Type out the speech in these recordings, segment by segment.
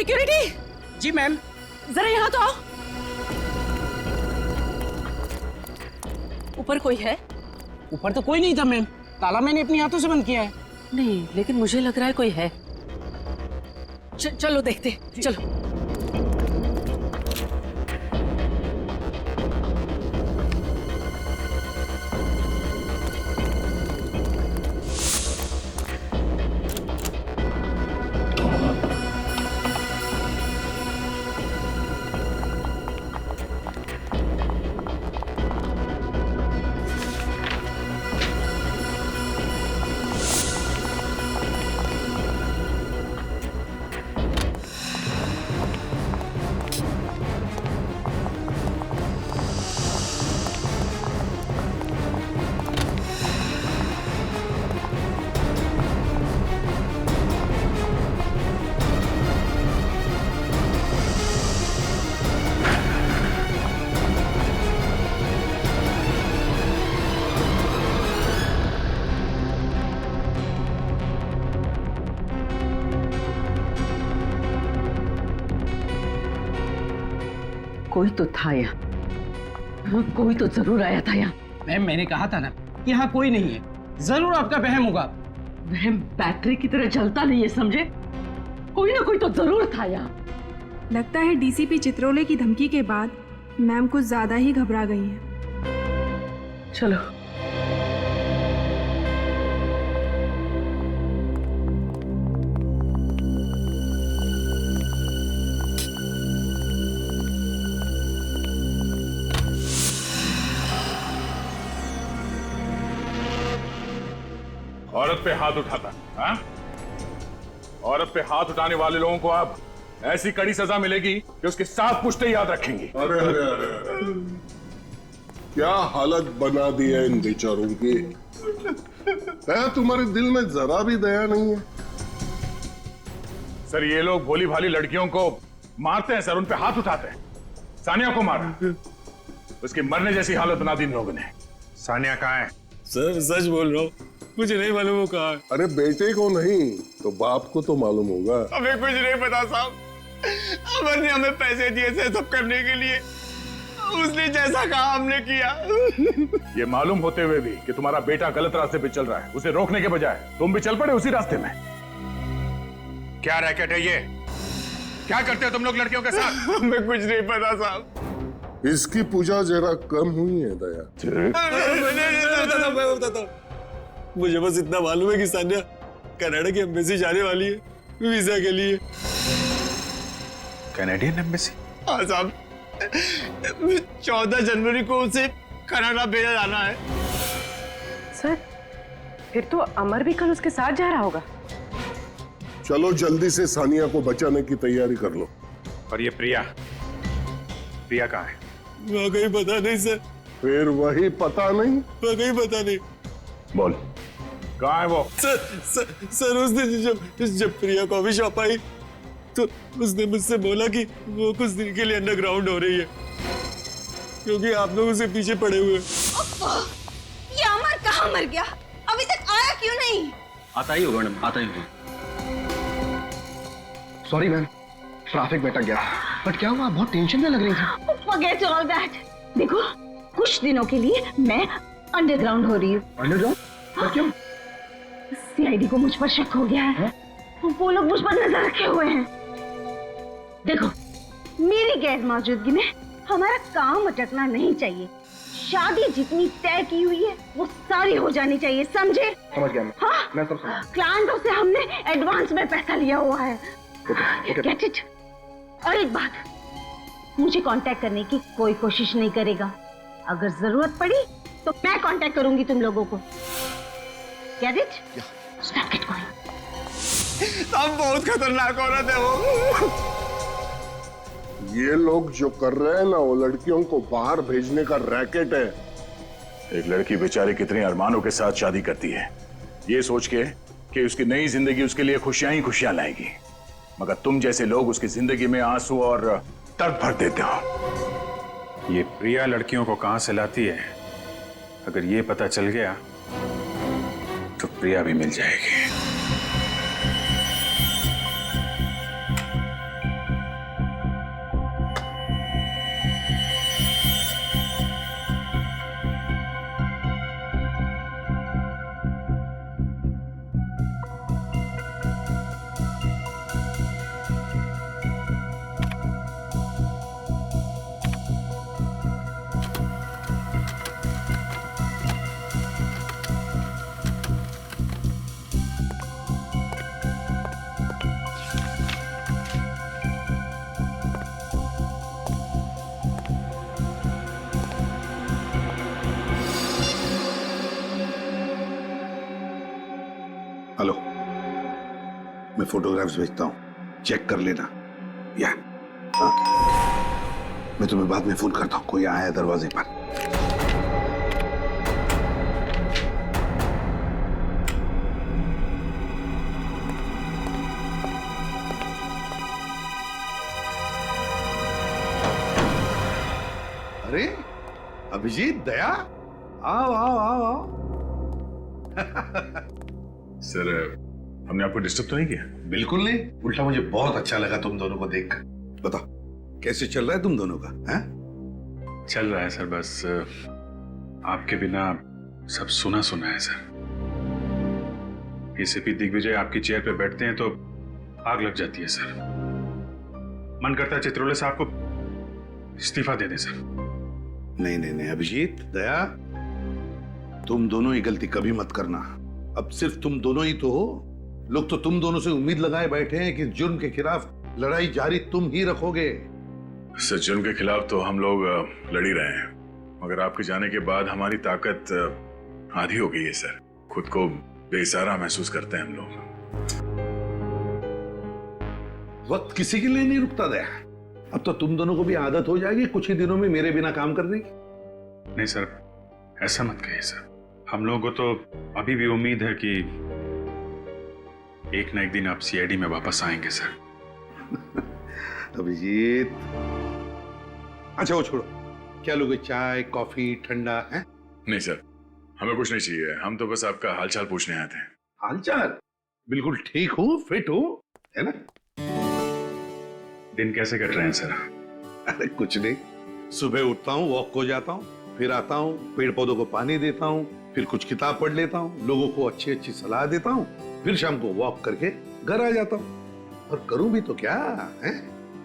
Security. जी ma'am. जरा यहाँ तो आओ। ऊपर कोई है? ऊपर तो कोई नहीं था मैम, ताला मैंने अपने हाथों से बंद किया है। नहीं, लेकिन मुझे लग रहा है कोई है। चलो देखते, चलो। कोई तो था यहाँ, कोई तो जरूर आया था यहाँ। मैम मैंने कहा था ना कि यहाँ कोई नहीं है, जरूर आपका वहम होगा। वहम बैटरी की तरह जलता नहीं है, समझे? कोई ना कोई तो जरूर था यहाँ। लगता है डीसीपी चित्रोले की धमकी के बाद मैम कुछ ज्यादा ही घबरा गई हैं। चलो। औरत पे हाथ उठाता, हाँ? औरत पे हाथ उठाने वाले लोगों को अब ऐसी कड़ी सजा मिलेगी कि उसके साथ पुश्ते याद रखेंगे। अरे अरे अरे, अरे। क्या हालत बना दी है इन बेचारों की। तुम्हारे दिल में जरा भी दया नहीं है। सर ये लोग भोली भाली लड़कियों को मारते हैं सर, उन पे हाथ उठाते हैं। सानिया को मारा, उसकी मरने जैसी हालत बना दी इन लोगों ने। सानिया कहाँ है? सर सच बोल रहा हूँ, मुझे नहीं मालूम वो कहाँ है। अरे बेटे को नहीं तो बाप को तो मालूम होगा। हमें कुछ नहीं पता साहब, अमर ने हमें पैसे दिए थे सब करने के लिए, उसने जैसा कहा हमने किया। ये मालूम होते हुए भी कि तुम्हारा बेटा गलत रास्ते पे चल रहा है, उसे रोकने के बजाय तुम भी चल पड़े उसी रास्ते में। क्या रैकेट है ये? क्या करते हो तुम लोग लड़कियों के साथ? हमें कुछ नहीं पता साहब। इसकी पूजा जरा कम हुई है दया। मैं बताता हूँ। मुझे बस इतना मालूम है कि सानिया कनाडा की एम्बेसी जाने वाली है वीजा के लिए। Canadian embassy? हाँ साहब, 14 जनवरी को उसे कनाडा भेजा जाना है। सर, फिर तो अमर भी कल उसके साथ जा रहा होगा। चलो जल्दी से सानिया को बचाने की तैयारी कर लो। और ये प्रिया, प्रिया कहाँ है? वाकई पता नहीं सर। फिर वही पता नहीं? वाकई पता नहीं। बोल कहाँ है वो? सर उस दिन जब प्रिया कॉफी शॉप आई तो उसने मुझसे बोला कि वो कुछ दिन के लिए अंडरग्राउंड हो रही है क्योंकि आप लोग उसे पीछे पड़े हुए। ये अमर कहाँ मर गया? अभी तक आया क्यों नहीं? आता ही होगा मैडम, आता ही होगा। सॉरी मैम, ट्रैफिक भटक गया। बट क्या हुआ? बहुत टेंशन में लग रही थी। Forget all that. देखो, कुछ दिनों के लिए मैं अंडरग्राउंड हो रही हूँ। अंडरग्राउंड? पर क्यों? सीआईडी को मुझ पर शक हो गया है। वो लोग मुझ पर नजर रखे हुए हैं। देखो, मेरी गैर मौजूदगी में हमारा काम अटकना नहीं चाहिए। शादी जितनी तय की हुई है वो सारी हो जानी चाहिए, समझे? समझ गया मैं। हाँ? मैं सब समझ। क्लाइंटों से हमने एडवांस में पैसा लिया हुआ है। ओके। Get it? और एक बात, मुझे कांटेक्ट करने की कोई कोशिश नहीं करेगा। अगर जरूरत पड़ी तो मैं कांटेक्ट करूंगी तुम लोगों को। Get it? Stop it going. आप बहुत खतरनाक औरत है वो। ये लोग जो कर रहे हैं ना वो लड़कियों को बाहर भेजने का रैकेट है। एक लड़की बेचारी कितने अरमानों के साथ शादी करती है, ये सोच के कि उसकी नई जिंदगी उसके लिए खुशियां ही खुशियां लाएगी, मगर तुम जैसे लोग उसकी जिंदगी में आंसू और दर्द भर देते हो। ये प्रिया लड़कियों को कहां से लाती है, अगर ये पता चल गया तो प्रिया भी मिल जाएगी। हेलो, मैं फोटोग्राफ्स भेजता हूँ, चेक कर लेना। या हाँ, मैं तुम्हें बाद में फोन करता हूँ, कोई आया है दरवाजे पर। अरे अभिजीत, दया, आओ आओ आओ आओ। सर, हमने आपको डिस्टर्ब तो नहीं किया? बिल्कुल नहीं, उल्टा मुझे बहुत अच्छा लगा तुम दोनों को देखकर। बताओ कैसे चल रहा है तुम दोनों का? हैं? चल रहा है सर, बस आपके बिना सब सुना सुना है सर। एसीपी दिग्विजय आपकी चेयर पे बैठते हैं तो आग लग जाती है सर। मन करता है चित्रोले साहब को इस्तीफा दे दें सर। नहीं नहीं नहीं अभिजीत, दया, तुम दोनों ही गलती कभी मत करना। अब सिर्फ तुम दोनों ही तो हो। लोग तो तुम दोनों से उम्मीद लगाए बैठे हैं कि जुर्म के खिलाफ लड़ाई जारी तुम ही रखोगे। सर, जुर्म के खिलाफ तो हम लोग लड़ ही रहे हैं, मगर आपके जाने के बाद हमारी ताकत आधी हो गई है सर। खुद को बेसहारा महसूस करते हैं हम लोग। वक्त किसी के लिए नहीं रुकता दया। अब तो तुम दोनों को भी आदत हो जाएगी कुछ ही दिनों में मेरे बिना काम करने की। नहीं सर, ऐसा मत कहिए सर। हम लोगों को तो अभी भी उम्मीद है कि एक ना एक दिन आप सीआईडी में वापस आएंगे सर। अभिजीत, अच्छा वो छोड़ो, क्या लोगे? चाय, कॉफी, ठंडा है? नहीं सर, हमें कुछ नहीं चाहिए। हम तो बस आपका हालचाल पूछने आए थे। हालचाल? बिल्कुल ठीक हूँ, फिट हूँ, है ना? दिन कैसे कट रहे हैं सर? अरे कुछ नहीं, सुबह उठता हूँ, वॉक को जाता हूँ, फिर आता हूँ, पेड़ पौधों को पानी देता हूँ, फिर कुछ किताब पढ़ लेता हूँ, लोगों को अच्छी अच्छी सलाह देता हूँ, फिर शाम को वॉक करके घर आ जाता हूँ। और करूँ भी तो क्या है?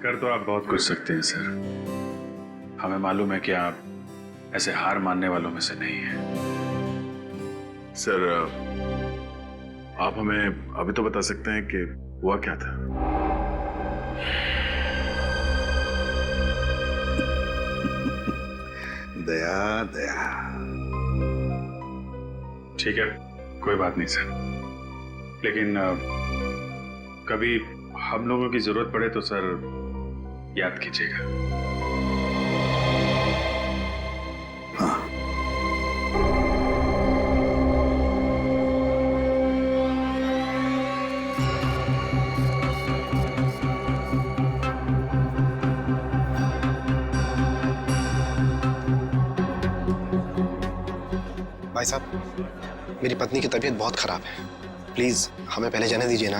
कर तो आप बहुत कुछ सकते हैं सर। हमें मालूम है कि आप ऐसे हार मानने वालों में से नहीं हैं। सर, आप हमें अभी तो बता सकते हैं कि हुआ क्या था? दया दया, ठीक है, कोई बात नहीं सर। लेकिन कभी हम लोगों की जरूरत पड़े तो सर याद कीजिएगा। हाँ। भाई साहब, मेरी पत्नी की तबीयत बहुत खराब है, प्लीज हमें पहले जाने दीजिए ना।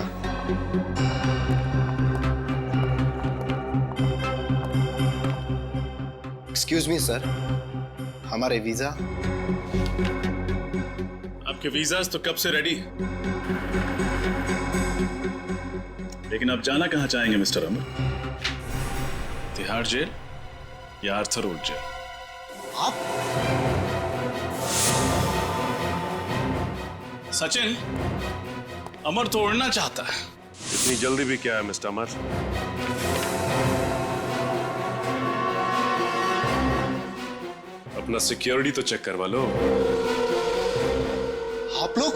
एक्सक्यूज मी सर, हमारे वीजा। आपके वीजास तो कब से रेडी, लेकिन आप जाना कहां चाहेंगे मिस्टर अमर? तिहाड़ जेल या आर्थर रोड जेल? आप सचिन, अमर तो उड़ना चाहता है। इतनी जल्दी भी क्या है मिस्टर अमर? अपना सिक्योरिटी तो चेक करवा लो। आप लोग?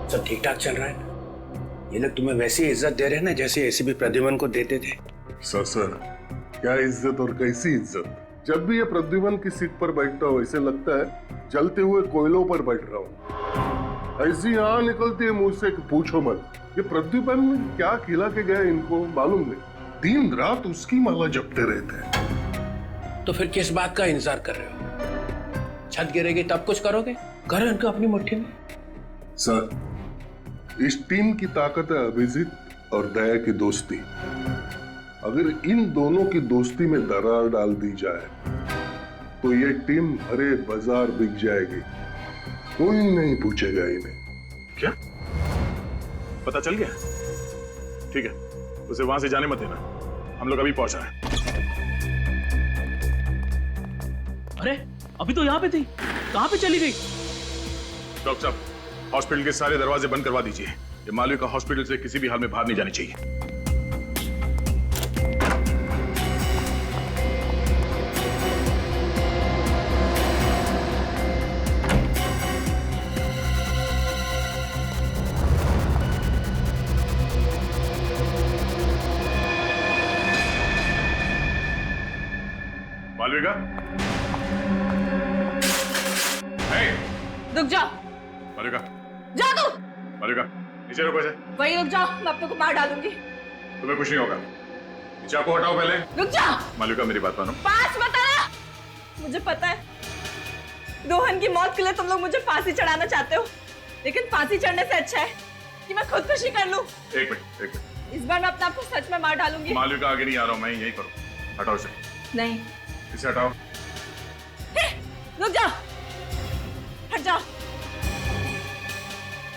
सब ठीक ठाक चल रहा है? ये लोग तुम्हें वैसी इज्जत दे रहे हैं ना जैसे एसीपी प्रद्युमन को देते थे? सर, क्या इज्जत और कैसी इज्जत। जब भी ये प्रद्युमन की सीट पर बैठता हूँ ऐसे लगता है जलते हुए कोयलों पर बैठ रहा हूँ। ऐसी यहाँ निकलती है मुंह से कि पूछो मत। ये प्रद्युमन क्या खिला के गया इनको मालूम नहीं। दिन रात उसकी माला जपते रहते हैं। तो फिर किस बात का इंतजार कर रहे हो? छत गिरेगी तब कुछ करोगे? करो इनको अपनी मुट्ठी में। सर, इस टीम की ताकत है अभिजीत और दया की दोस्ती। अगर इन दोनों की दोस्ती में दरार डाल दी जाए तो ये टीम भरे बाजार बिक जाएगी। कोई नहीं पूछेगा इन्हें। क्या पता चल गया? ठीक है, उसे वहां से जाने मत देना, हम लोग अभी पहुंच रहे हैं। अरे अभी तो यहाँ पे थी, कहाँ पे चली गई? डॉक्टर साहब, हॉस्पिटल के सारे दरवाजे बंद करवा दीजिए। ये मालविका हॉस्पिटल से किसी भी हाल में बाहर नहीं जानी चाहिए। मालविका, रुक जाओ, मालविका, जा तू। मालविका, नीचे रुको ऐसे। वही रुक जाओ, मैं अपने को मार डालूंगी। तुम्हें कुछ नहीं होगा। चाकू हटाओ पहले। रुक जाओ। मालविका मेरी बात मानो। पास मत आना। मुझे पता है रोहन की मौत के लिए तुम लोग मुझे फांसी चढ़ाना चाहते हो, लेकिन फांसी चढ़ने से अच्छा है कि मैं खुदकुशी कर लूं। एक मिनट। इस बार मैं अपने आप को सच में मार डालूंगी। मालविका आगे नहीं आ रहा हूं मैं, यही करो। हटाओ इसे। नहीं, इसे हटाओ। रुक जाओ, हट जाओ,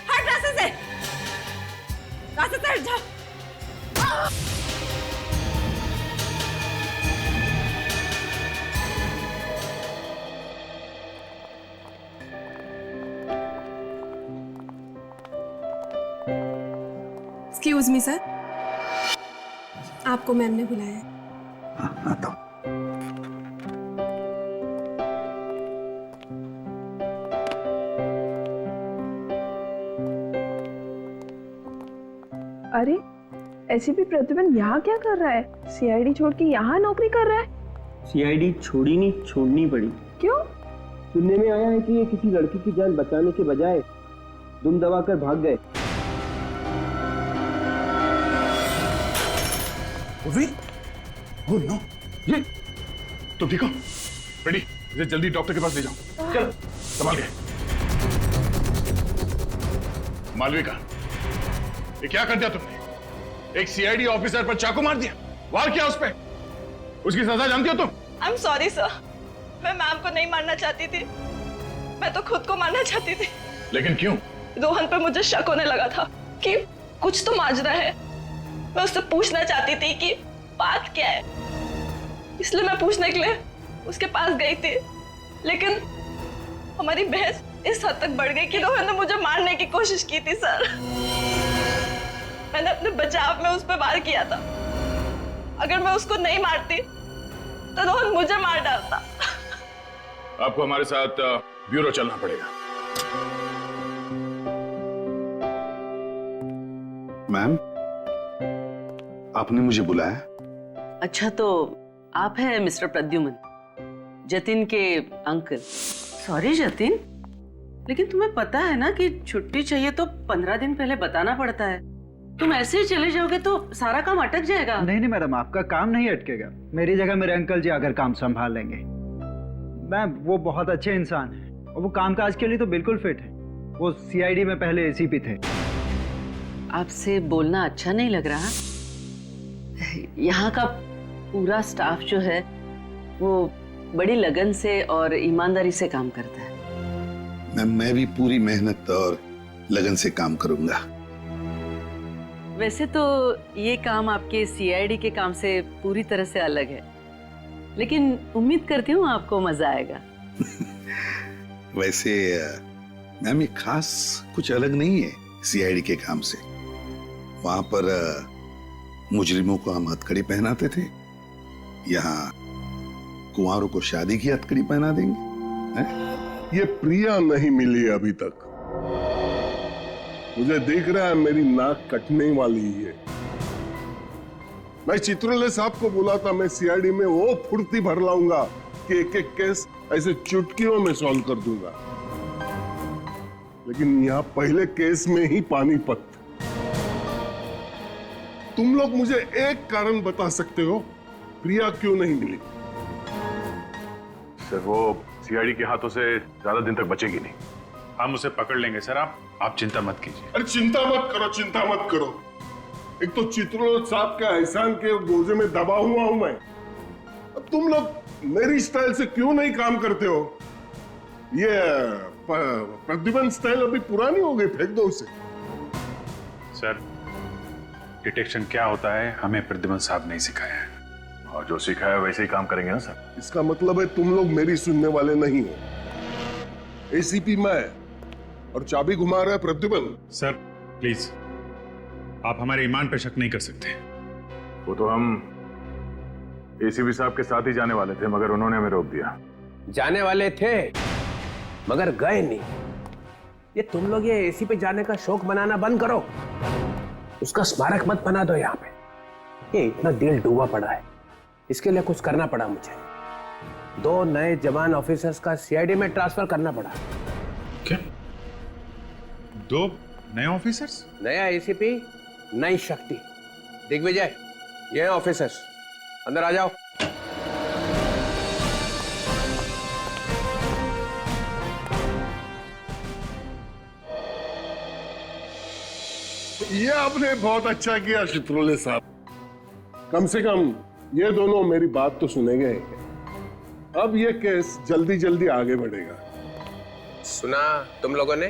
हट रास्ते से हट जाओ। एक्सक्यूज मी सर, आपको मैम ने बुलाया है। आता हूं। अरे एसीपी प्रद्युमन यहाँ क्या कर रहा है? सीआईडी छोड़ के यहाँ नौकरी कर रहा है? सीआईडी छोड़ी नहीं, छोड़नी पड़ी। क्यों? सुनने में आया है कि ये किसी लड़की की जान बचाने के बजाय दुम दबाकर भाग गए। Oh no! ये तुम ठीक हो? बेटी, इसे जल्दी डॉक्टर के पास ले जाओ। चल, संभाल के। मालविका, ये क्या कर दिया तुमने? एक सीआईडी ऑफिसर पर चाकू मार दिया, वार किया उस पे। उसकी सजा जानती हो तुम? आई एम सॉरी सर, मैं मैम को नहीं मारना चाहती थी, मैं तो खुद को मारना चाहती थी। लेकिन क्यों? रोहन पर मुझे शक होने लगा था कि कुछ तो माजरा है। मैं उससे पूछना चाहती थी कि बात क्या है, इसलिए मैं पूछने के लिए उसके पास गई थी। लेकिन हमारी बहस इस हद तक बढ़ गई कि रोहन ने मुझे मारने की कोशिश की थी सर। मैंने अपने बचाव में उस पर वार किया था। अगर मैं उसको नहीं मारती तो रोहन मुझे मार डालता। आपको हमारे साथ ब्यूरो चलना पड़ेगा। मैम, आपने मुझे बुलाया? अच्छा, तो आप हैं मिस्टर प्रद्युमन, जतिन के अंकल। सॉरी जतिन, लेकिन तुम्हें पता है ना कि छुट्टी चाहिए तो 15 दिन पहले बताना पड़ता है। तुम ऐसे ही चले जाओगे तो सारा काम अटक जाएगा। नहीं नहीं मैडम, आपका काम नहीं अटकेगा। मेरी जगह मेरे अंकल जी आकर काम संभाल लेंगे। मैम, वो बहुत अच्छे इंसान हैं और वो कामकाज के लिए तो बिल्कुल फिट है। वो सीआईडी में पहले एसीपी थे। आपसे बोलना अच्छा नहीं लग रहा? यहाँ का पूरा स्टाफ जो है वो बड़ी लगन से और ईमानदारी से काम करता है। मैं भी पूरी मेहनत और लगन से काम करूंगा। वैसे तो ये काम आपके सीआईडी के काम से पूरी तरह से अलग है, लेकिन उम्मीद करती हूँ आपको मजा आएगा। वैसे मैम, ये खास कुछ अलग नहीं है सीआईडी के काम से। वहां पर मुजरिमों को हम हथकड़ी पहनाते थे, यहाँ कुंवारों को शादी की हथकड़ी पहना देंगे। ये प्रिया नहीं मिली अभी तक। मुझे दिख रहा है मेरी नाक कटने वाली है। मैं चित्रोले साहब को बोला था मैं सीआईडी में वो फुर्ती भर लाऊंगा कि एक एक केस ऐसे चुटकियों में सॉल्व कर दूंगा, लेकिन यहाँ पहले केस में ही पानीपत। तुम लोग मुझे एक कारण बता सकते हो प्रिया क्यों नहीं मिली? सर, वो सीआईडी के हाथों से ज्यादा दिन तक बचेगी नहीं। हम उसे पकड़ लेंगे सर, आप चिंता मत कीजिए। अरे चिंता मत करो, चिंता मत करो। एक तो चित्रोल साहब के एहसान के गोजे में दबा हुआ हूं मैं। अब तुम लोग मेरी स्टाइल से क्यों नहीं काम करते हो? ये प्रद्युमन स्टाइल अभी पुरानी हो गई, फेंक दो उसे। सर, डिटेक्शन क्या होता है हमें प्रद्युमन साहब नहीं सिखाया है। और जो सीखा है वैसे ही काम करेंगे ना सर। इसका मतलब है तुम लोग मेरी सुनने वाले नहीं हो। एसीपी मैं और चाबी घुमा रहा है प्रद्युमन। सर प्लीज, आप हमारे ईमान पर शक नहीं कर सकते। वो तो हम एसीपी साहब के साथ ही जाने वाले थे, मगर उन्होंने हमें रोक दिया। जाने वाले थे मगर गए नहीं। ये तुम लोग ये एसी पे जाने का शौक मनाना बंद करो, उसका स्मारक मत बना दो यहाँ पे। ये इतना दिल डूबा पड़ा है, इसके लिए कुछ करना पड़ा मुझे। 2 नए जवान ऑफिसर्स का सीआईडी में ट्रांसफर करना पड़ा। क्या 2 नए ऑफिसर्स? नया एसीपी, नई शक्ति। दिग्विजय, ये ऑफिसर्स, अंदर आ जाओ। ये आपने बहुत अच्छा किया चित्रोले साहब। कम से कम ये दोनों मेरी बात तो सुनेंगे। अब ये केस जल्दी जल्दी आगे बढ़ेगा। सुना तुम लोगों ने?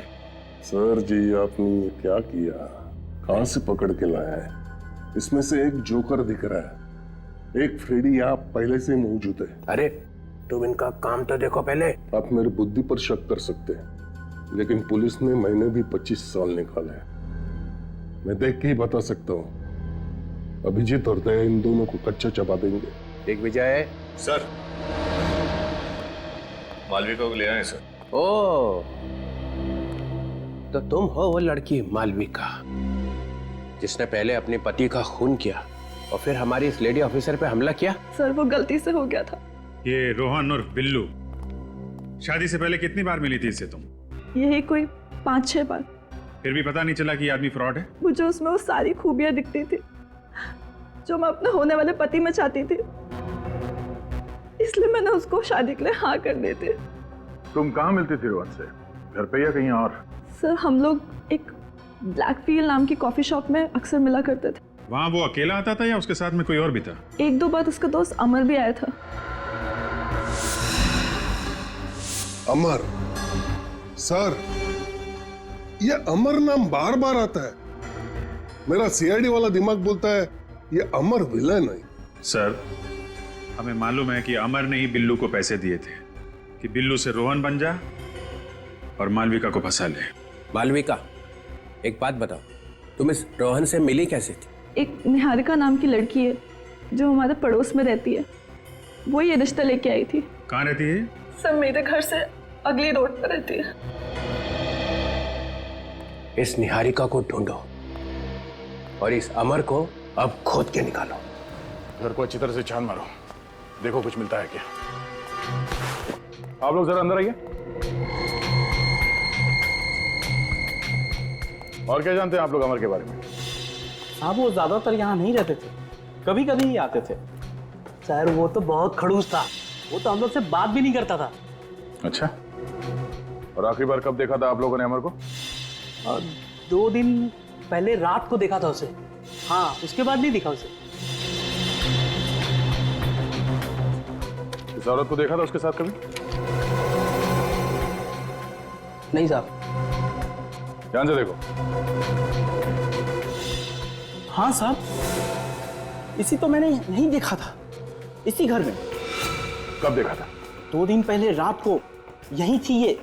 सर जी, आपने ये क्या किया? कहां से पकड़ के लाया है? इसमें से एक जोकर दिख रहा है, एक फ्रेडी यहाँ पहले से मौजूद है। अरे तुम इनका काम तो देखो पहले। आप मेरी बुद्धि पर शक कर सकते हैं, लेकिन पुलिस ने मैंने भी 25 साल निकाले हैं। मैं देख के ही बता सकता हूँ। अभिजीत और दया इन दोनों को कच्चा चबा देंगे। दिग्विजय। सर, मालविका को ले आए सर। ओ, तो तुम हो वो लड़की मालविका जिसने पहले अपने पति का खून किया और फिर हमारी इस लेडी ऑफिसर पे हमला किया? सर वो गलती से हो गया था। ये रोहन और बिल्लू शादी से पहले कितनी बार मिली थी इससे तुम? यही कोई 5-6 बार। फिर भी पता नहीं चला कि ये आदमी फ्रॉड है? मुझे उसमें वो सारी खूबियां दिखती थी जो मैं अपने होने वाले पति में चाहती थी, इसलिए मैंने उसको शादी के लिए हाँ कर दी थी। तुम कहाँ मिलती थी रोहन से, घर पे या कहीं और? सर हम लोग एक ब्लैकफील्ड नाम की कॉफी शॉप में अक्सर मिला करते थे। वहाँ वो अकेला आता था या उसके साथ में कोई और भी था? 1-2 बार उसका दोस्त अमर भी आया था। अमर? सर, ये अमर नाम बार बार आता है। मेरा सीआईडी वाला दिमाग बोलता है ये अमर विलन है। सर, हमें मालूम है कि अमर ने ही बिल्लू को पैसे दिए थे कि बिल्लू से रोहन बन जा और मालविका को फंसा ले। मालविका, एक बात बताओ, तुम इस रोहन से मिली कैसे थी? एक निहारिका नाम की लड़की है जो हमारे पड़ोस में रहती है, वो ये रिश्ता लेके आई थी। कहाँ रहती है? सर मेरे घर से अगली रोड पर रहती है। इस निहारिका को ढूंढो और इस अमर को अब खोद के निकालो। घर को अच्छी तरह से छान मारो, देखो कुछ मिलता है क्या। आप लोग जरा अंदर आइए। और क्या जानते हैं आप लोग अमर के बारे में? साहब वो ज्यादातर यहाँ नहीं रहते थे, कभी कभी ही आते थे। सर वो तो बहुत खड़ूस था, वो तो हम लोग से बात भी नहीं करता था। अच्छा, और आखिरी बार कब देखा था आप लोगों ने अमर को? 2 दिन पहले रात को देखा था उसे। हाँ, उसके बाद नहीं दिखा उसे। इस औरत को देखा था उसके साथ कभी? नहीं साहब। ध्यान से देखो। हाँ साहब, इसी तो मैंने नहीं देखा था, इसी घर में। कब देखा था? 2 दिन पहले रात को यहीं थी ये,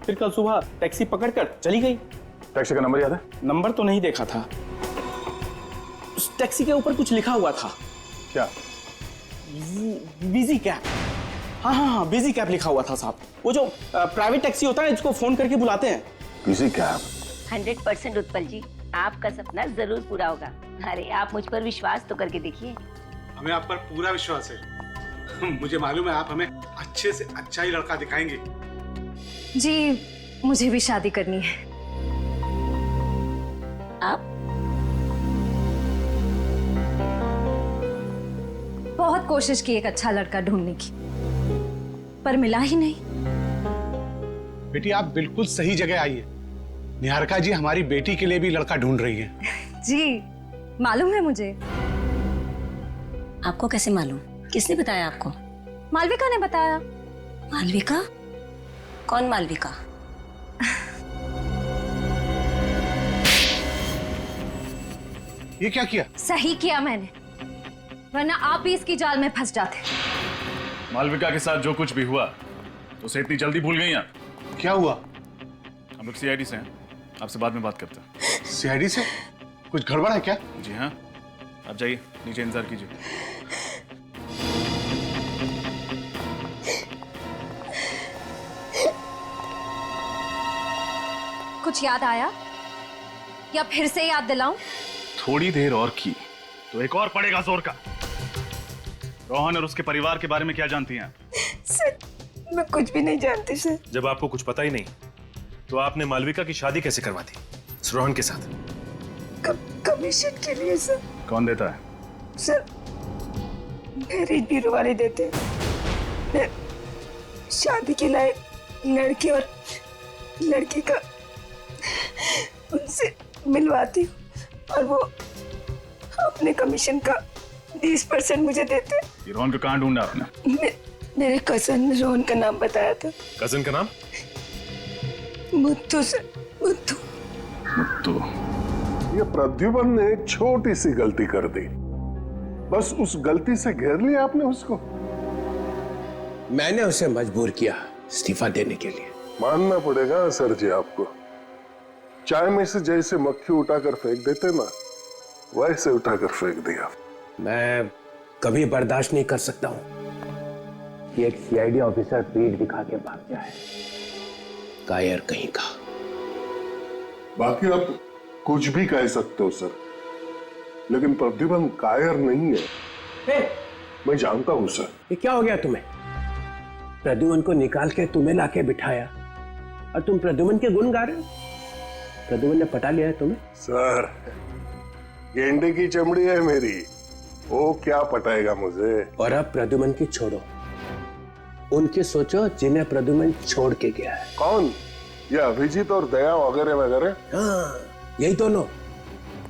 फिर कल सुबह टैक्सी पकड़कर चली गई। टैक्सी का नंबर याद है? नंबर तो नहीं देखा था, उस टैक्सी के ऊपर कुछ लिखा हुआ था। क्या? Busy cab. हाँ हाँ हाँ, बिजी कैब लिखा हुआ था साहब। वो जो प्राइवेट टैक्सी होता है जिसको फोन करके बुलाते हैं। Busy cab? 100% उत्पल जी, आपका सपना जरूर पूरा होगा। अरे आप मुझ पर विश्वास तो करके देखिए। हमें आप पर पूरा विश्वास है। मुझे मालूम है आप हमें अच्छे से अच्छा ही लड़का दिखाएंगे। जी, मुझे भी शादी करनी है। आप? बहुत कोशिश की एक अच्छा लड़का ढूंढने की, पर मिला ही नहीं। बेटी आप बिल्कुल सही जगह आई है। निहारिका जी हमारी बेटी के लिए भी लड़का ढूंढ रही है। जी, मालूम है मुझे। आपको कैसे मालूम? किसने बताया आपको? मालविका ने बताया। मालविका? कौन मालविका? ये क्या किया? सही किया मैंने। वरना आप भी इसकी जाल में फंस जाते। मालविका के साथ जो कुछ भी हुआ उसे इतनी जल्दी भूल गई आप? क्या हुआ? हम लोग सीआईडी से हैं, आपसे बाद में बात करते हैं। सीआईडी से? कुछ गड़बड़ है क्या? जी हाँ, आप जाइए, नीचे इंतजार कीजिए। कुछ याद आया या फिर से याद दिलाऊं? थोड़ी देर और की तो एक और पड़ेगा जोर का। रोहन और उसके परिवार के बारे में क्या जानती हैं आप? सर, मैं कुछ भी नहीं जानती सर। जब आपको कुछ पता ही नहीं तो आपने मालविका की शादी कैसे करवा दी रोहन के साथ? कमीशन के लिए सर। कौन देता है? सर, मैरिज ब्यूरो वाले देते हैं। मैं शादी के लायक लड़के और लड़की का उनसे मिलवाती हूँ और वो अपने कमीशन का 20% मुझे देते। ये रोहन को कहाँ ढूंढा आपने? मेरे कजन ने रोहन का नाम बताया था। कजन का नाम? मुत्तू सर, मुत्तू। मुत्तू। ये प्रद्युमन ने एक छोटी सी गलती कर दी, बस उस गलती से घेर लिया आपने उसको। मैंने उसे मजबूर किया इस्तीफा देने के लिए। मानना पड़ेगा सर जी आपको, चाय में से जैसे मक्खी उठाकर फेंक देते ना, वैसे उठाकर फेंक दिया। मैं कभी बर्दाश्त नहीं कर सकता हूं कि एक सीआईडी ऑफिसर पीठ दिखा के भाग जाए। कायर कहीं का। बाकी आप कुछ भी कह सकते हो सर, लेकिन प्रद्युमन कायर नहीं है। मैं जानता हूं सर। ये क्या हो गया तुम्हें? प्रद्युमन को निकाल के तुम्हें लाके बिठाया और तुम प्रद्युमन के गुण गा रहे हो। प्रद्युमन ने पटा लिया है तुम्हें? सर, गेंडे की चमड़ी है मेरी, वो क्या पटाएगा मुझे। और अब प्रद्युमन की छोड़ो, उनकी सोचो जिन्हें प्रद्युमन छोड़ के गया है। कौन? ये अभिजीत और दया वगैरह वगैरह? हाँ, यही दोनों।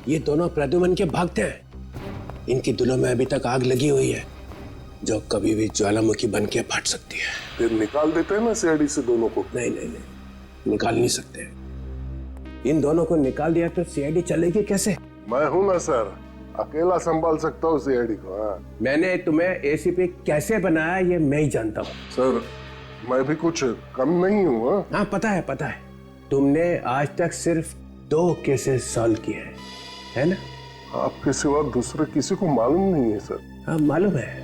ये दोनों प्रद्युमन के भक्त हैं। इनकी दिलों में अभी तक आग लगी हुई है जो कभी भी ज्वालामुखी बन के फट सकती है। फिर निकाल देते हैं ना सीआईडी से दोनों को। नहीं नहीं नहीं, निकाल नहीं सकते। इन दोनों को निकाल दिया तो सीआईडी चलेगी कैसे? मैं हूं ना सर, अकेला संभाल सकता हूँ सीआईडी को। हाँ। मैंने तुम्हें एसीपी कैसे बनाया ये मैं ही जानता हूँ। सर, मैं भी कुछ कम नहीं हूँ। हाँ, पता है पता है। तुमने आज तक सिर्फ 2 केसेस सॉल्व किए हैं, है ना? आपके सिवा दूसरे किसी को मालूम नहीं है सर। हाँ, मालूम है।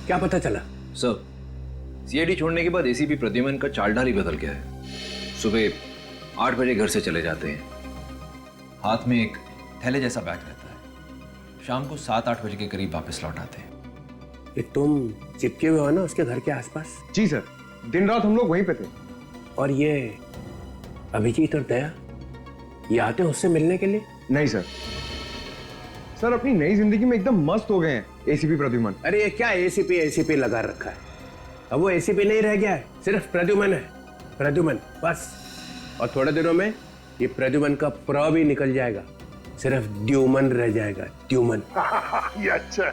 क्या पता चला? सर, सीआईडी छोड़ने के बाद एसीपी प्रद्युमन का चालढाल ही बदल गया है। सुबह 8 बजे घर से चले जाते हैं, हाथ में एक थैले जैसा बैग रहता है। शाम को 7-8 बजे के करीब वापस लौट आते हैं। ये तुम चिपके हुए हो ना उसके घर के आसपास? जी सर, दिन रात हम लोग वहीं पे थे। और ये अभिजीत और दया, ये आते हैं उससे मिलने के लिए? नहीं सर, सर अपनी नई जिंदगी में एकदम मस्त हो गए हैं एसीपी प्रद्युमन। अरे ये क्या एसीपी लगा रखा है? अब वो एसीपी नहीं रह गया है, सिर्फ प्रद्युमन है। प्रद्युमन बस। और थोड़े दिनों में ये प्रद्युमन का प्र भी निकल जाएगा, सिर्फ द्युमन रह जाएगा। द्युमन। ये अच्छा।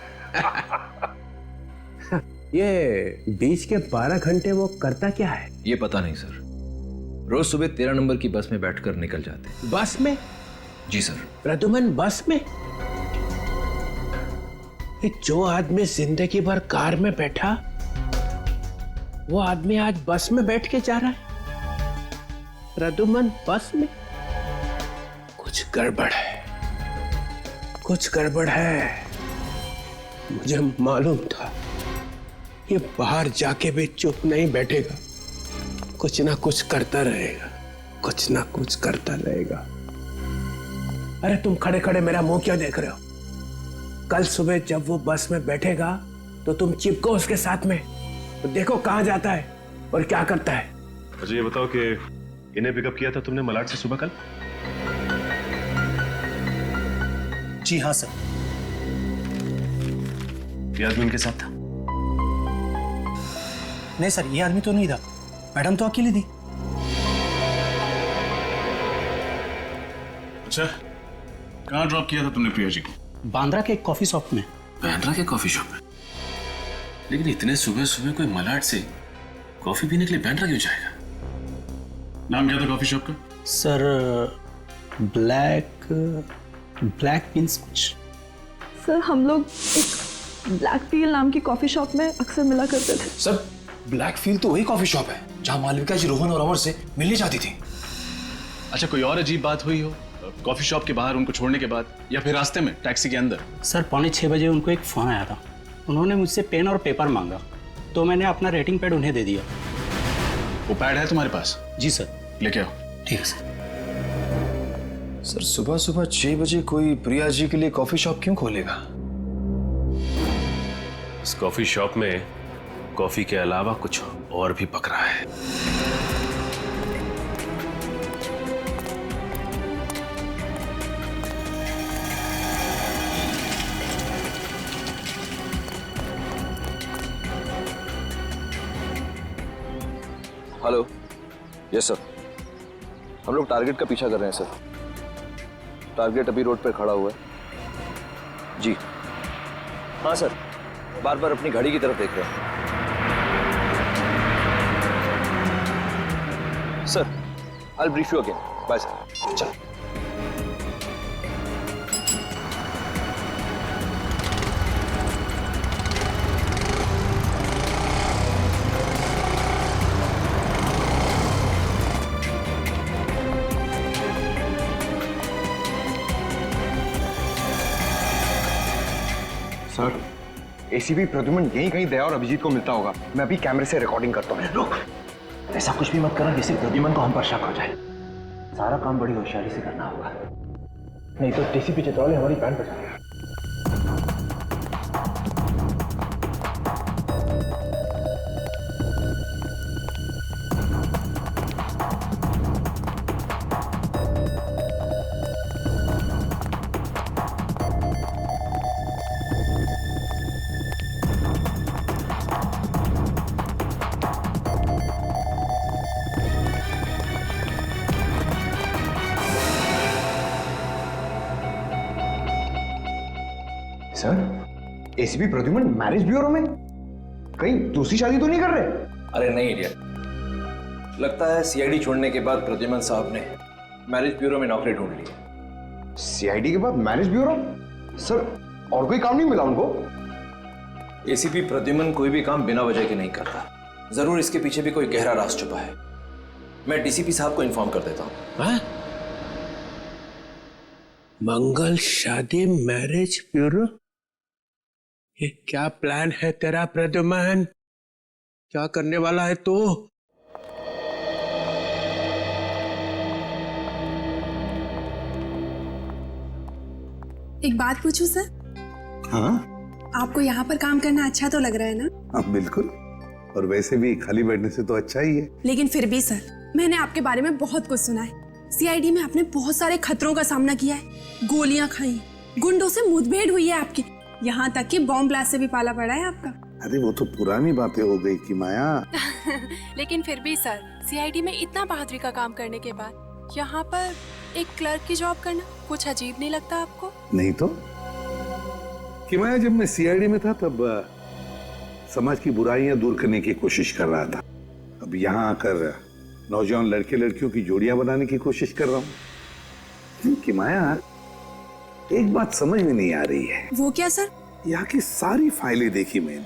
ये बीच के 12 घंटे वो करता क्या है? ये पता नहीं सर, रोज सुबह 13 नंबर की बस में बैठकर निकल जाते हैं। बस में? जी सर। प्रद्युमन बस में? ये जो आदमी जिंदगी भर कार में बैठा, वो आदमी आज बस में बैठ के जा रहा है। प्रद्युमन बस में? कुछ गड़बड़ है, कुछ गड़बड़ है। मुझे मालूम था ये बाहर जाके भी चुप नहीं बैठेगा, कुछ ना कुछ करता रहेगा, कुछ ना कुछ करता रहेगा। अरे तुम खड़े खड़े मेरा मुंह क्यों देख रहे हो? कल सुबह जब वो बस में बैठेगा तो तुम चिपको उसके साथ में, तो देखो कहां जाता है और क्या करता है। मुझे ये बताओ कि इन्हें पिकअप किया था तुमने मलाड से सुबह कल? जी हाँ सर। ये आदमी इनके साथ था? नहीं सर, ये आदमी तो नहीं था, मैडम तो अकेली थी। अच्छा, कहाँ ड्रॉप किया था तुमने प्रिया जी को? बांद्रा के एक कॉफी शॉप में। बांद्रा के कॉफी शॉप में? लेकिन इतने सुबह सुबह कोई मलाड से कॉफी पीने के लिए बांद्रा क्यों जाएगा? नाम क्या था कॉफी शॉप का? सर, ब्लैक ब्लैक मीन्स कुछ। सर हम लोग एक ब्लैक फील नाम की कॉफी शॉप में अक्सर मिला करते थे। सर ब्लैक फील तो वही कॉफी शॉप है जहां मालविका जी रोहन और अमर से मिलने जाती थी। अच्छा, कोई और अजीब बात हुई हो कॉफी शॉप के बाहर उनको छोड़ने के बाद, या फिर रास्ते में टैक्सी के अंदर? सर 5:45 बजे उनको एक फ़ोन आया था। उन्होंने मुझसे पेन और पेपर मांगा तो मैंने अपना रेटिंग पैड उन्हें दे दिया। वो पैड है तुम्हारे पास? जी सर। लेके आओ। ठीक है सर। सर सुबह सुबह 6 बजे कोई प्रिया जी के लिए कॉफी शॉप क्यों खोलेगा? इस कॉफी शॉप में कॉफी के अलावा कुछ और भी पक रहा है। हेलो। यस सर, हम लोग टारगेट का पीछा कर रहे हैं सर। टारगेट अभी रोड पर खड़ा हुआ है। जी हाँ सर, बार बार अपनी घड़ी की तरफ देख रहे हैं। Sir I will brief you again. Bye sir. चलो। सर एसीपी प्रद्युमन यहीं कहीं दया और अभिजीत को मिलता होगा। मैं अभी कैमरे से रिकॉर्डिंग करता हूँ। रुक, ऐसा कुछ भी मत करना जिससे प्रद्युमन को हम पर शक हो जाए। सारा काम बड़ी होशियारी से करना होगा, नहीं तो डीसीपी चित्रौले हमारी बैंड बजाएगा। Sir ACP Pradyuman marriage bureau में कहीं दूसरी शादी तो नहीं कर रहे? अरे नहीं इडियट, लगता है सीआईडी छोड़ने के बाद प्रद्युमन साहब ने मैरिज ब्यूरो में नौकरी ढूंढ ली। सीआईडी के बाद मैरिज ब्यूरो? सर और कोई काम नहीं मिला उनको? एसीपी प्रद्युमन कोई भी काम बिना वजह के नहीं करता। जरूर इसके पीछे भी कोई गहरा राज छुपा है। मैं डीसीपी साहब को इन्फॉर्म कर देता हूँ। मंगल शादी मैरिज ब्यूरो? ये क्या प्लान है तेरा प्रद्युमन? क्या करने वाला है तू? एक बात पूछूं सर? हाँ आपको यहाँ पर काम करना अच्छा तो लग रहा है ना? हाँ बिल्कुल, और वैसे भी खाली बैठने से तो अच्छा ही है। लेकिन फिर भी सर, मैंने आपके बारे में बहुत कुछ सुना है। सीआईडी में आपने बहुत सारे खतरों का सामना किया है, गोलियां खाई, गुंडों से मुठभेड़ हुई है आपकी, यहाँ तक कि बॉम्ब ब्लास्ट से भी पाला पड़ा है आपका। अरे वो तो पुरानी बातें हो गई कि माया। लेकिन फिर भी सर, सीआईडी में इतना बहादुरी का काम करने के बाद यहाँ पर एक क्लर्क की जॉब करना कुछ अजीब नहीं लगता आपको? नहीं तो कि माया, जब मैं सीआईडी में था तब समाज की बुराइयां दूर करने की कोशिश कर रहा था। अब यहाँ आकर नौजवान लड़के लड़कियों की जोड़ियां बनाने की कोशिश कर रहा हूँ। कि माया, एक बात समझ में नहीं आ रही है। वो क्या सर? यहाँ की सारी फाइलें देखी मैंने,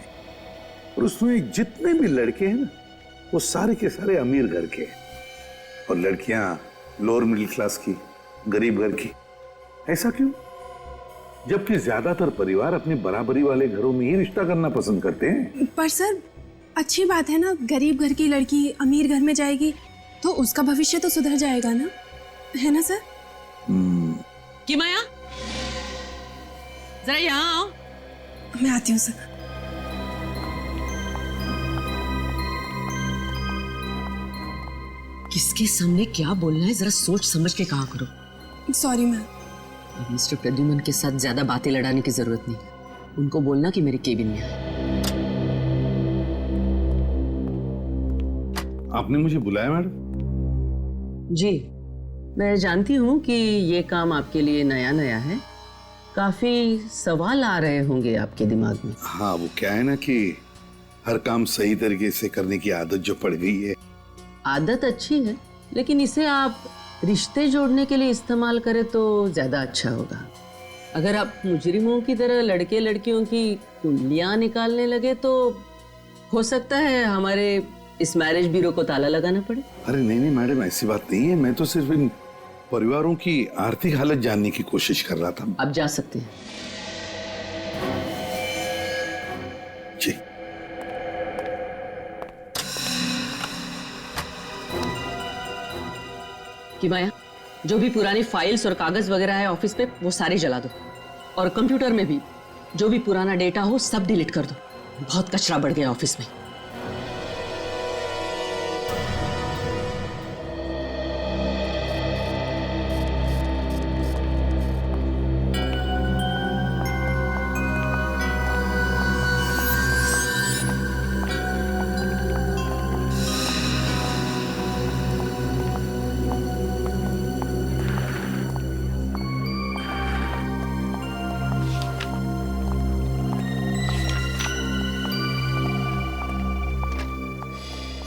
और उसमें जितने भी लड़के हैं ना, वो सारे के सारे अमीर घर के, और लड़कियां लोअर मिडिल क्लास की, गरीब घर की। ऐसा क्यों? जबकि ज्यादातर परिवार अपने बराबरी वाले घरों में ही रिश्ता करना पसंद करते हैं। पर सर अच्छी बात है ना, गरीब घर की लड़की अमीर घर में जाएगी तो उसका भविष्य तो सुधर जाएगा ना, है ना सर? कि माया जरा यहाँ आओ। मैं आती हूँ सर। किसके सामने क्या बोलना है जरा सोच समझ के कहा करो। Sorry ma'am. मिस्टर प्रद्युमन के साथ ज्यादा बातें लड़ाने की जरूरत नहीं। उनको बोलना कि मेरे केबिन में है। आपने मुझे बुलाया मैडम? जी, मैं जानती हूँ कि ये काम आपके लिए नया नया है, काफी सवाल आ रहे होंगे आपके दिमाग में। हाँ, वो क्या है ना कि हर काम सही तरीके से करने की आदत जो पड़ गई है। आदत अच्छी है, लेकिन इसे आप रिश्ते जोड़ने के लिए इस्तेमाल करे तो ज्यादा अच्छा होगा। अगर आप मुजरिमों की तरह लड़के लड़कियों की कुंडलियां निकालने लगे तो हो सकता है हमारे इस मैरिज ब्यूरो को ताला लगाना पड़े। अरे नहीं नहीं मैडम, ऐसी बात नहीं है। मैं तो सिर्फ इन परिवारों की आर्थिक हालत जानने की कोशिश कर रहा था। आप जा सकते हैं। जी। कि माया, जो भी पुरानी फाइल्स और कागज वगैरह है ऑफिस पे वो सारे जला दो, और कंप्यूटर में भी जो भी पुराना डेटा हो सब डिलीट कर दो। बहुत कचरा बढ़ गया ऑफिस में।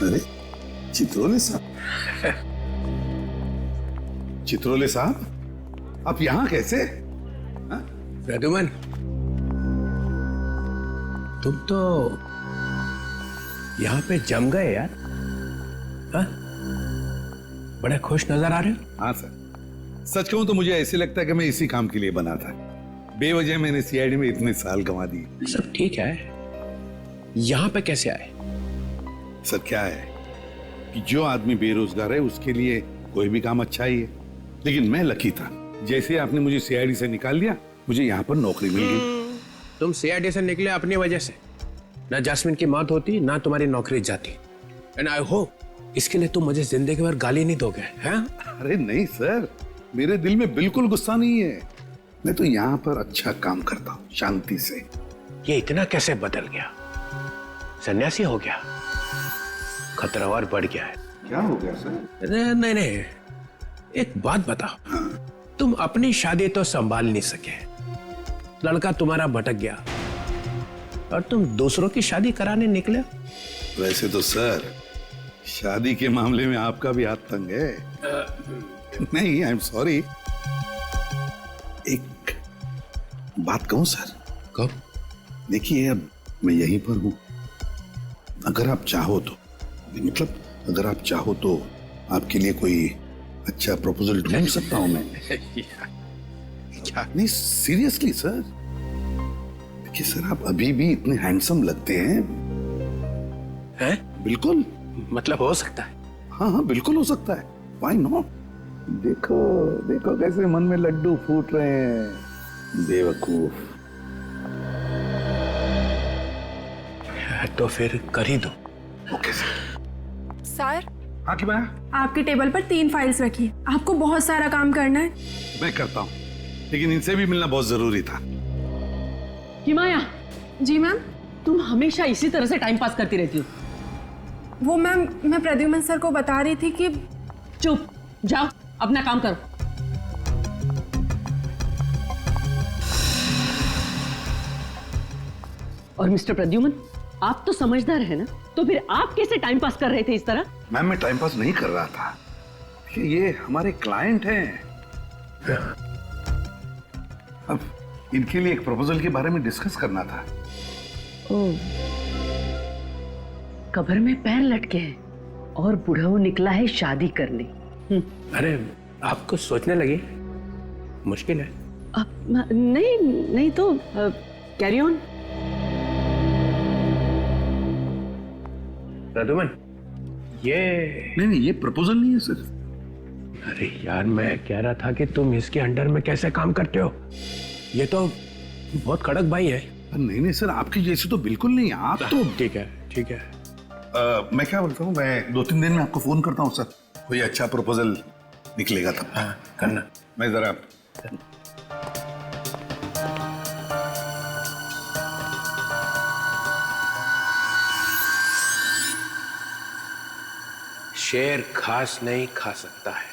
अरे चित्रोले साहब, चित्रोले साहब, आप यहाँ कैसे? प्रद्युमन, तुम तो यहाँ पे जम गए यार। हाँ? बड़े खुश नजर आ रहे हो। हाँ सर, सच कहूं तो मुझे ऐसे लगता है कि मैं इसी काम के लिए बना था। बेवजह मैंने सीआईडी में इतने साल गंवा दिए। सब ठीक है, यहाँ पे कैसे आए? सर क्या है कि जो आदमी बेरोजगार है उसके लिए कोई भी काम अच्छा ही है, लेकिन मैं लकी था। जैसे आपने मुझे सीआईडी से निकाल दिया, मुझे यहाँ पर नौकरी मिल गई। तुम सीआईडी से निकले अपनी वजह से। ना जैस्मिन की मौत होती, ना तुम्हारी नौकरी जाती। एंड आई होप इसके लिए तुम मुझे जिंदगी भर गाली नहीं दोगे, हैं? अरे नहीं सर, मेरे दिल में बिल्कुल गुस्सा नहीं है। मैं तो यहाँ पर अच्छा काम करता हूँ, शांति से। ये इतना कैसे बदल गया? सन्यासी हो गया? खतरा और बढ़ गया है। क्या हो गया सर? नहीं नहीं, एक बात बताओ। हाँ। तुम अपनी शादी तो संभाल नहीं सके, लड़का तुम्हारा भटक गया और तुम दूसरों की शादी कराने निकले। वैसे तो सर, शादी के मामले में आपका भी हाथ तंग है। नहीं, आई एम सॉरी। एक बात कहूं सर? कहो। देखिए, अब मैं यहीं पर हूं। अगर आप चाहो तो, मतलब अगर आप चाहो तो आपके लिए कोई अच्छा प्रपोजल ढूंढ सकता हूं मैं। क्या? नहीं सीरियसली सर। देखिए सर, आप अभी भी इतने हैंडसम लगते हैं। हैं? बिल्कुल। मतलब हो सकता है? हाँ हाँ बिल्कुल हो सकता है। Why not? देखो देखो कैसे मन में लड्डू फूट रहे हैं, बेवकूफ। तो फिर कर ही दो। Okay sir. सर। हाँ कि मैं? आपकी टेबल पर 3 फाइल्स रखी है, आपको बहुत सारा काम करना है। मैं करता हूँ, लेकिन इनसे भी मिलना बहुत जरूरी था। हिमाया। जी मैम। तुम हमेशा इसी तरह से टाइम पास करती रहती हो। वो मैम, मैं प्रद्युमन सर को बता रही थी कि। चुप, जाओ अपना काम करो। और मिस्टर प्रद्युमन, आप तो समझदार है ना, तो फिर आप कैसे टाइम पास कर रहे थे इस तरह? मैम, मैं टाइम पास नहीं कर रहा था। ये हमारे क्लाइंट हैं। अब इनके लिए एक प्रपोजल के बारे में डिस्कस करना था। ओह, कब्र में पैर लटके हैं और बुढ़ऊ निकला है शादी करने। अरे आपको सोचने लगी, मुश्किल है। नहीं नहीं तो कैरी ऑन। प्रद्युमन, ये नहीं, ये प्रपोजल नहीं है सर। अरे यार, मैं कह रहा था कि तुम इसके अंडर में कैसे काम करते हो? ये तो बहुत कड़क भाई है। नहीं नहीं सर, आपकी जैसी तो बिल्कुल नहीं। आप तो ठीक है, ठीक है। मैं क्या बोलता हूँ, मैं 2-3 दिन में आपको फोन करता हूँ सर। कोई अच्छा प्रपोजल निकलेगा तब। हाँ, करना। मैं जरा शेर घास नहीं खा सकता है,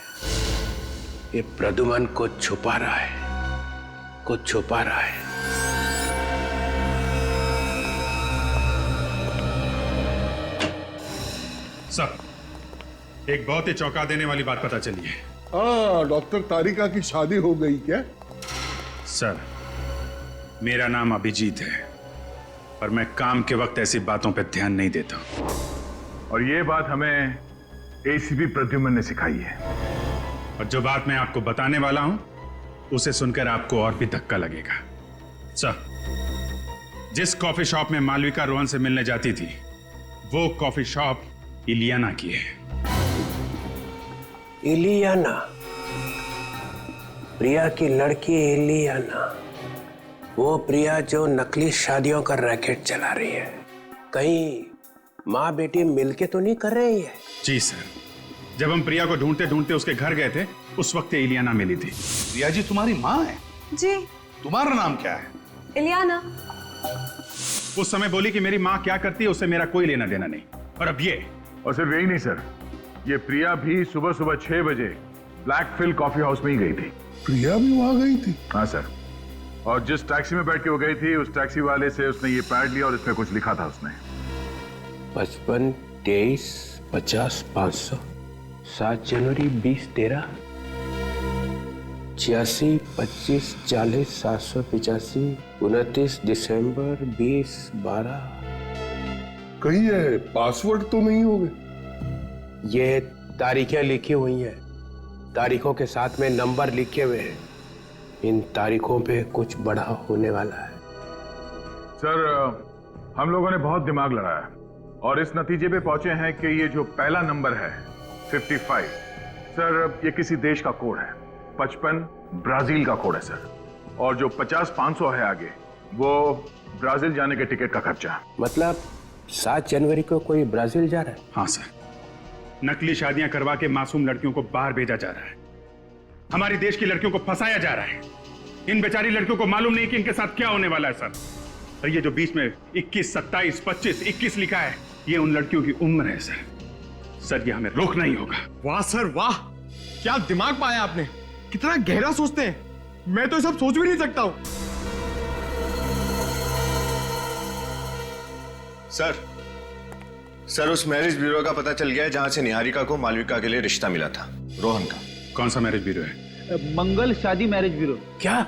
ये प्रद्युमन को छुपा रहा है, कुछ छुपा रहा है। सर, एक बहुत ही चौंका देने वाली बात पता चली है। हाँ, डॉक्टर तारिका की शादी हो गई क्या? सर, मेरा नाम अभिजीत है और मैं काम के वक्त ऐसी बातों पर ध्यान नहीं देता। और ये बात हमें एसीपी प्रद्युमन ने सिखाई है। और जो बात मैं आपको बताने वाला हूं उसे सुनकर आपको और भी धक्का लगेगा। सर, जिस कॉफी शॉप में मालविका रोहन से मिलने जाती थी वो कॉफी शॉप इलियाना की है। इलियाना, प्रिया की लड़की इलियाना, वो प्रिया जो नकली शादियों का रैकेट चला रही है। कहीं माँ बेटी मिलके तो नहीं कर रही है? जी सर, जब हम प्रिया को ढूंढते ढूंढते उसके घर गए थे उस वक्त इलियाना मिली थी। प्रिया जी तुम्हारी माँ है? जी। तुम्हारा नाम क्या है? इलियाना। उस समय बोली कि मेरी माँ क्या करती है उससे मेरा कोई लेना देना नहीं। और अब ये। और सिर्फ यही नहीं सर, ये प्रिया भी सुबह सुबह 6 बजे ब्लैक फिल कॉफी हाउस में ही गई थी। प्रिया भी वहां गई थी? हाँ सर, और जिस टैक्सी में बैठ के वो गई थी उस टैक्सी वाले से उसने ये पैड लिया और इसमें कुछ लिखा था उसने। 55 23 50 500, 7 जनवरी 20 13, 86 25 40 785, 29 दिसंबर 20 12। कहीं है पासवर्ड तो नहीं होंगे? ये तारीखें लिखी हुई हैं, तारीखों के साथ में नंबर लिखे हुए हैं। इन तारीखों पे कुछ बड़ा होने वाला है। सर, हम लोगों ने बहुत दिमाग लड़ाया और इस नतीजे पे पहुंचे हैं कि ये जो पहला नंबर है 55, सर ये किसी देश का कोड है। 55 ब्राजील का कोड है सर, और जो 50 500 है आगे वो ब्राजील जाने के टिकट का खर्चा। मतलब 7 जनवरी को कोई ब्राजील जा रहा है? हाँ सर, नकली शादियां करवा के मासूम लड़कियों को बाहर भेजा जा रहा है। हमारे देश की लड़कियों को फंसाया जा रहा है। इन बेचारी लड़कियों को मालूम नहीं कि इनके साथ क्या होने वाला है सर। और ये जो बीच में 21 27 25 21 लिखा है ये उन लड़कियों की उम्र है सर। सर ये हमें रोकना ही होगा। वाह सर वाह, क्या दिमाग पाया आपने, कितना गहरा सोचते हैं। मैं तो ये सब सोच भी नहीं सकता हूं। सर उस मैरिज ब्यूरो का पता चल गया है जहां से निहारिका को मालविका के लिए रिश्ता मिला था, रोहन का। कौन सा मैरिज ब्यूरो है? मंगल शादी मैरिज ब्यूरो। क्या?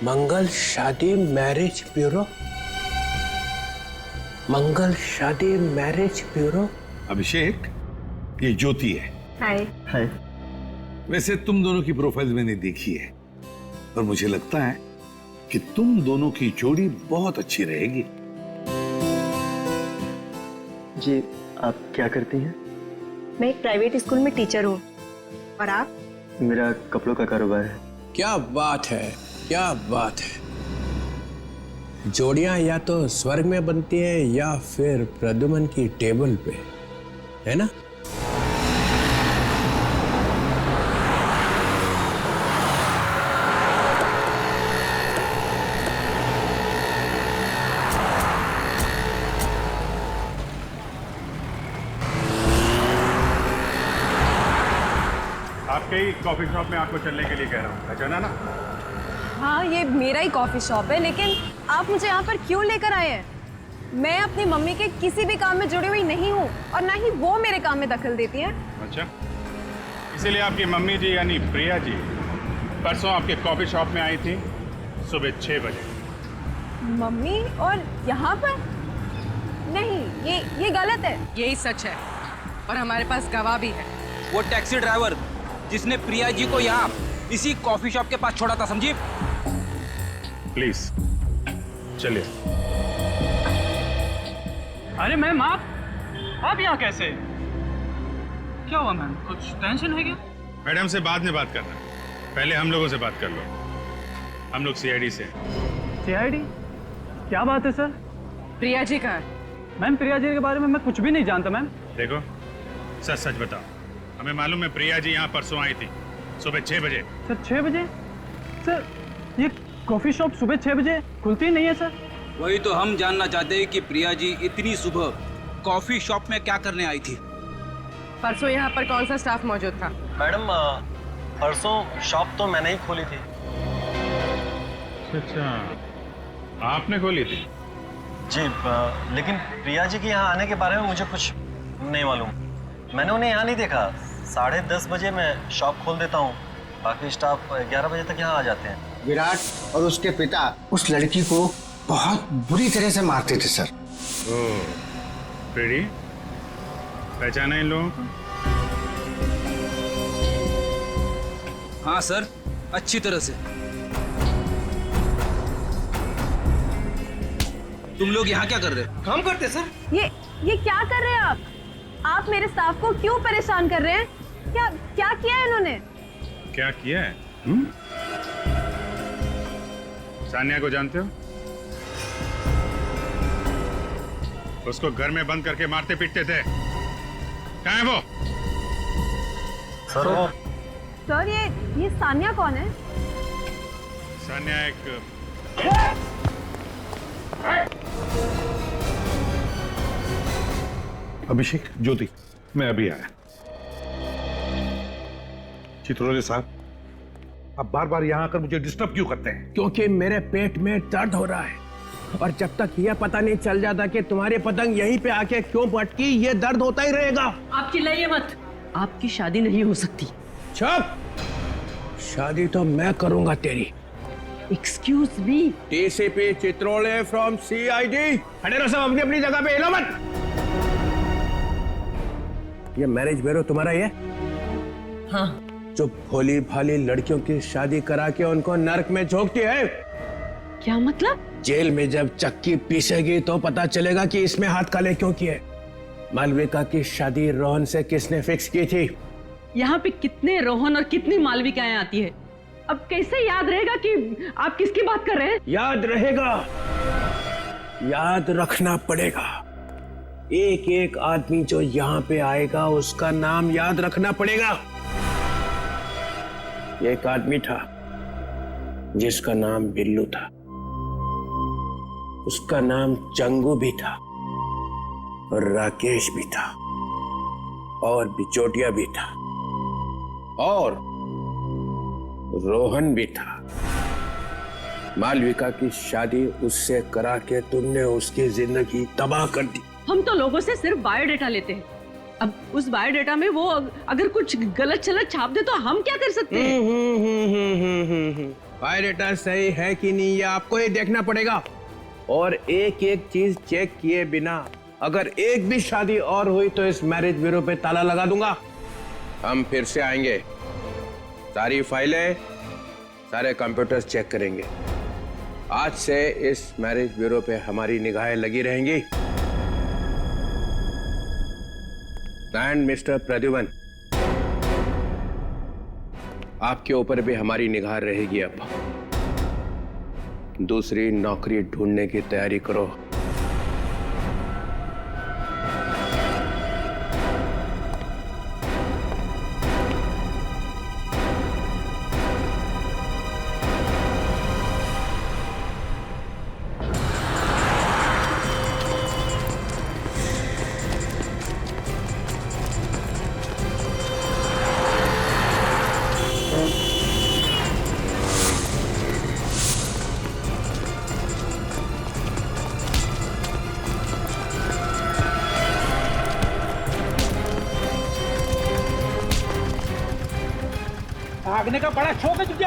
मंगल शादी मैरिज ब्यूरो? मंगल शादी मैरिज ब्यूरो? अभिषेक, ये ज्योति है। हाय। हाय। वैसे तुम दोनों की प्रोफाइल मैंने देखी है और मुझे लगता है कि तुम दोनों की जोड़ी बहुत अच्छी रहेगी। जी, आप क्या करती हैं? मैं एक प्राइवेट स्कूल में टीचर हूँ। और आप? मेरा कपड़ों का कारोबार है। क्या बात है, क्या बात है। जोड़ियां या तो स्वर्ग में बनती है या फिर प्रद्युमन की टेबल पे, है ना? आपके ही कॉफी शॉप में आपको चलने के लिए कह रहा हूँ, पहचाना ना? हाँ, ये मेरा ही कॉफी शॉप है, लेकिन आप मुझे यहाँ पर क्यों लेकर आए हैं? मैं अपनी मम्मी के किसी भी काम में जुड़ी हुई नहीं हूँ और ना ही वो मेरे काम में दखल देती है। अच्छा, इसीलिए आपकी मम्मी जी यानी प्रिया जी परसों आपके कॉफी शॉप में आई थी सुबह 6 बजे। मम्मी और यहाँ पर? नहीं, ये गलत है। यही सच है और हमारे पास गवाह भी है। वो टैक्सी ड्राइवर जिसने प्रिया जी को यहाँ इसी कॉफी शॉप के पास छोड़ा था, समझिए। प्लीज चलिए। अरे मैम, आप यहाँ कैसे? क्या हुआ मैम, कुछ टेंशन है क्या? मैडम से बाद में बात करना, पहले हम लोगों से बात कर लो। हम लोग सीआईडी से। सीआईडी? क्या बात है सर? प्रिया जी कहाँ है? मैम, प्रिया जी के बारे में मैं कुछ भी नहीं जानता मैम। देखो, सच सच बताओ। हमें मालूम है प्रिया जी यहाँ परसों आई थी सुबह 6 बजे। सर 6 बजे? सर ये कॉफी शॉप सुबह 6 बजे खुलती नहीं है सर। वही तो हम जानना चाहते हैं कि प्रिया जी इतनी सुबह कॉफी शॉप में क्या करने आई थी। परसों यहाँ पर कौन सा स्टाफ मौजूद था? मैडम, परसों शॉप तो मैंने ही खोली थी। अच्छा, आपने खोली थी? जी, लेकिन प्रिया जी के यहाँ आने के बारे में मुझे कुछ नहीं मालूम। मैंने उन्हें यहाँ नहीं देखा। 10:30 बजे मैं शॉप खोल देता हूँ, बाकी स्टाफ 11 बजे तक यहाँ आ जाते हैं। विराट और उसके पिता उस लड़की को बहुत बुरी तरह से मारते थे सर। फ्रेडी, पहचाना इन लोगों को? हाँ सर, अच्छी तरह से। तुम लोग यहाँ क्या कर रहे हो? काम करते सर। ये क्या कर रहे हैं आप? आप मेरे स्टाफ को क्यों परेशान कर रहे हैं? क्या किया है इन्होंने? क्या किया है? सान्या को जानते हो? उसको घर में बंद करके मारते पीटते थे। कहाँ है वो? सर ये सान्या कौन है? सान्या एक अभिषेक, ज्योति, मैं अभी आया। चित्रोले साहब, आप बार बार यहाँ आकर मुझे डिस्टर्ब क्यों करते हैं? क्योंकि मेरे पेट में दर्द हो रहा है और जब तक यह पता नहीं चल जाता कि तुम्हारी पतंग यहीं पे आके क्यों पटकी, ये दर्द होता ही रहेगा। आप चिल्लाइए मत, आपकी शादी नहीं हो सकती। चुप! शादी तो मैं करूंगा तेरी। Excuse me. DCP Chitrole from CID. खड़े रहो सब अपनी अपनी जगह पे, हिलो मत। ये मैरिज ब्यूरो तुम्हारा ही है? हाँ। जो भोली भाली लड़कियों की शादी करा के उनको नर्क में झोंकती है। क्या मतलब? जेल में जब चक्की पीसेगी तो पता चलेगा कि इसमें हाथ काले क्यों किए। मालविका की शादी रोहन से किसने फिक्स की थी? यहाँ पे कितने रोहन और कितनी मालविकाएं आती है, अब कैसे याद रहेगा कि आप किसकी बात कर रहे हैं? याद रहेगा, याद रखना पड़ेगा। एक एक आदमी जो यहाँ पे आएगा उसका नाम याद रखना पड़ेगा। एक आदमी था जिसका नाम बिल्लू था, उसका नाम चंगू भी था और राकेश भी था और बिचौटिया भी था और रोहन भी था। मालविका की शादी उससे करा के तुमने उसकी जिंदगी तबाह कर दी। हम तो लोगों से सिर्फ बायोडेटा लेते हैं, अब उस बायोडेटा में वो अगर कुछ गलत चलत छाप दे तो हम क्या कर सकते हैं? बायोडेटा सही है कि नहीं ये आपको ही देखना पड़ेगा और एक एक चीज चेक किए बिना अगर एक भी शादी और हुई तो इस मैरिज ब्यूरो पे ताला लगा दूंगा। हम फिर से आएंगे, सारी फाइलें, सारे कंप्यूटर्स चेक करेंगे। आज से इस मैरिज ब्यूरो पे हमारी निगाहें लगी रहेंगी। एंड मिस्टर प्रद्युमन, आपके ऊपर भी हमारी निगाह रहेगी। अब दूसरी नौकरी ढूंढने की तैयारी करो। भागने का बड़ा शौक है तुझे?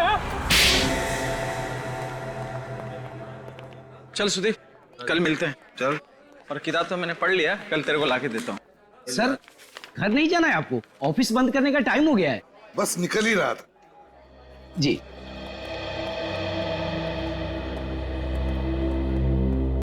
चल सुदीप, कल मिलते हैं। चल। और किताब तो मैंने पढ़ लिया, कल तेरे को लाके देता हूँ। सर, घर नहीं जाना है आपको? ऑफिस बंद करने का टाइम हो गया है। बस निकल ही रहा था। जी।